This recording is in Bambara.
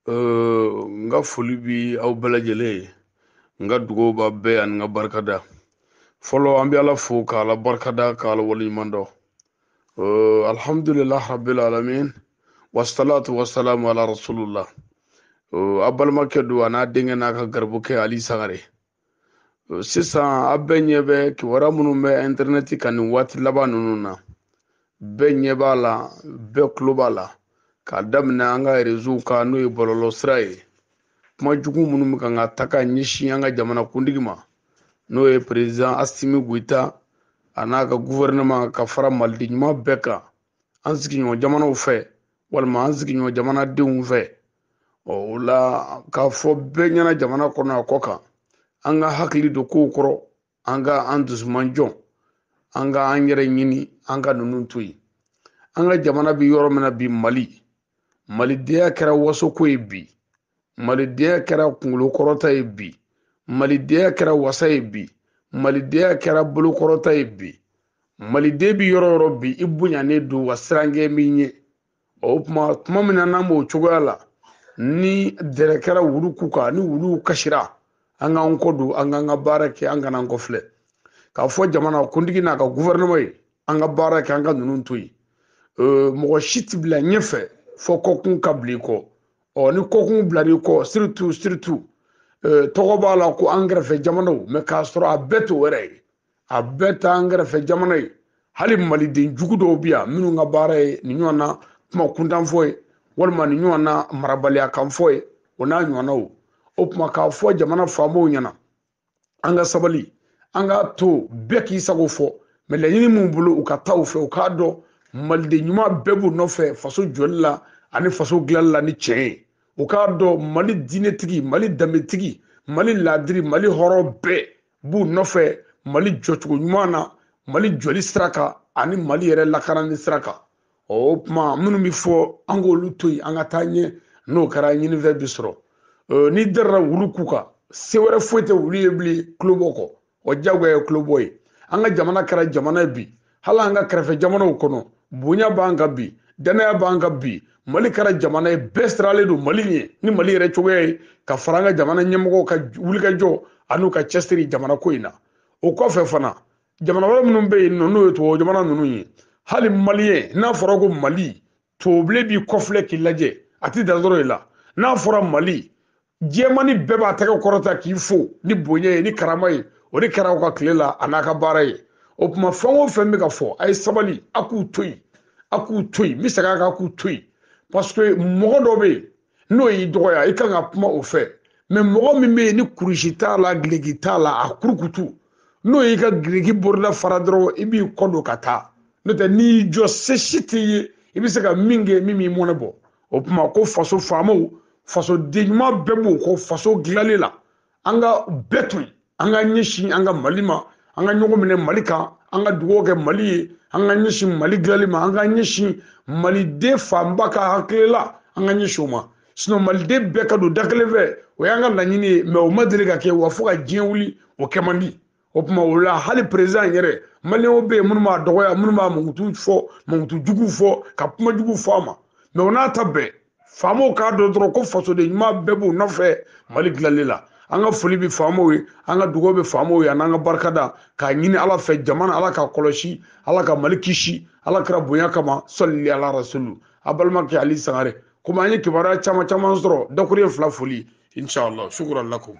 nga foli bi aw bɛɛ lajɛlen nga dugawu b'a bɛɛ ani nga barikada fɔlɔ an bɛ ala fo k'ala barikada k'ala waleɲuman dɔn alhamdulillah rabbil alamin wassalatu wassalamu ala rasulillah a balimakɛ don a n'a denkɛ n'a ka garibukɛ ali sangare sisan a bɛɛ ɲɛ bɛ kibaruya minnu bɛ interneti kan nin waati laban ninnu na bɛɛ ɲɛ b'a la bɛɛ tulo b'a la k'a daminɛ an ka reseau kan n'o ye bɔlɔlɔ sira ye kuma jugu minnu bɛ kan ka ta ka ɲɛsin an ka jamana kuntigi ma n'o ye président Asimi Goïta a n'a ka gouvernement ka fara maliden ɲuman bɛɛ kan an sigiɲɔgɔn jamanaw fɛ walima an sigiɲɔgɔn jamanadenw fɛ o la k'a fɔ bɛɛ ɲɛna jamana kɔnɔ a kɔ kan an ka hakili don kow kɔrɔ an ka an dusuman jɔ an ka an yɛrɛ ɲini an ka ninnu to yen an ka jamana bɛ yɔrɔ min na bi malidenya kɛra wasoko ye bi malidenya kɛra kunkolo kɔrɔta ye bi malidenya kɛra wasa ye bi malidenya kɛra bolokɔrɔta ye bi maliden bi yɔrɔ yɔrɔ bi i bonyanen don wa sirankɛ min ye o tuma min na n'an b'o cogoya la ni dɛrɛ kɛra wulu ku kan ni wuluw kasira an k'an kɔ don an k'an ka baara kɛ an kana an kɔfilɛ k'a fɔ jamana kuntigi n'a ka gouvernement ye an ka baara kɛ an ka ninnu to yen mɔgɔ si tɛ bila ɲɛfɛ fɔ kɔkun ka bila i kɔ ni kɔkun bilar'i kɔ surtout tɔgɔ b'a la ko an kɛrɛfɛ jamanaw mais k'a sɔrɔ a bɛɛ t'o wɛrɛ ye a bɛɛ tɛ an kɛrɛfɛ jamana ye hali maliden jugu dɔw bɛ yan minnu ka baara ye nin ɲɔgɔn na kuma kuntanfɔ ye walima nin ɲɔgɔn na marabaliya kanfɔ ye o n'a ɲɔgɔnnaw o tuma k'a fɔ jamana faamaw ɲɛna an ka sabali an ka to bɛɛ k'i sago fɔ mais laɲini min bolo u ka taa u fɛ u k'a dɔn maliden ɲuman bɛɛ b'u nɔfɛ faso jɔli la ani faso dilanli la ni tiɲɛ ye u k'a dɔn mali diinɛtigi mali danbetigi mali laadiri mali hɔrɔn bɛɛ b'u nɔfɛ mali jɔcogo ɲuman na mali jɔli sira kan ani mali yɛrɛ lakanani sira kan o tuma minnu bɛ fɔ an k'olu to yen an ka taa ɲɛ n'o kɛra ɲinifɛn bi sɔrɔ ni dɛrɛra wulu ku kan se wɛrɛ foyi tɛ wulu ye bilen tulobɔ kɔ o diyagoya ye tulobɔ ye an ka jamana kɛra jamana ye bi hali an ka kɛrɛfɛ jamanaw kɔnɔ bonya b'an kan bi danaya b'an kan bi mali kɛra jamana ye bɛɛ siralen don mali ɲɛ ni mali yɛrɛ cogoya ye ka fara an ka jamana ɲɛmɔgɔw ka wulikajɔ an'u ka cɛsiri jamana ko in na o kɔfɛ fana jamana wɛrɛ minnu bɛ yen nɔ n'o ye tubabu jamana ninnu ye hali maliyɛn n'a fɔra ko mali tubabubilen b'i kɔfilɛ k'i lajɛ a tɛ dan dɔrɔn i la n'a fɔra mali jɛmani bɛɛ b'a tɛgɛ kɔrɔta k'i fo ni bonya ye ni karama ye o de kɛra aw ka tile la a n'a ka baara ye o tuma fɛn o fɛn bɛ ka fɔ a ye sabali a k'u to yen a k'u to yen n bɛ segin a kan a k'u to yen parce que mɔgɔ dɔ bɛ yen n'o y'i dɔgɔya i kan ka kuma o fɛ mais mɔgɔ min bɛ yen ni kurusi t'a la gileki t'a la a kurukutu n'o y'i ka gileki borila fara dɔrɔn i b'i kɔ don ka taa n'o tɛ n'i y'i jɔ se si t'i ye i bɛ se ka min kɛ min b'i mɔnɛ bɔ o tuma ko faso faamaw fasoden ɲuman bɛɛ b'o kɔ faso dilanli la an ka bɛɛ to yen an ka ɲɛsin an ka mali ma an ka ɲɔgɔn minɛ mali kan an ka dugawu kɛ mali ye an ka ɲɛsin mali dilanli ma an ka ɲɛsin maliden fanba ka hakili la an ka ɲɛsin o ma sinon maliden bɛɛ ka don da kelen fɛ o y'an ka laɲini ye mais o ma deli ka kɛ wa fo ka diɲɛ wuli o kɛ man di o tuma o la hali président yɛrɛ maliyɛnw bɛ yen minnu b'a dɔgɔya minnu b'a mankutu fɔ mankutujugu fɔ ka kumajugu fɔ a ma mais o n'a ta bɛɛ faamaw k'a dɔn dɔrɔn ko fasoden ɲuman bɛɛ b'u nɔfɛ mali dilanli la an ka foli bɛ faamaw ye an ka dugawu bɛ faamaw ye an'an ka barikada k'a ɲini ala fɛ jamana ala ka kɔlɔsi ala ka mali kisi ala kɛra bonya kama sɔlili ala rasulu a balimakɛ ali sangare komi an ye kibaruya caman caman sɔrɔ dakuru ye fila foli inshallah shukran lakum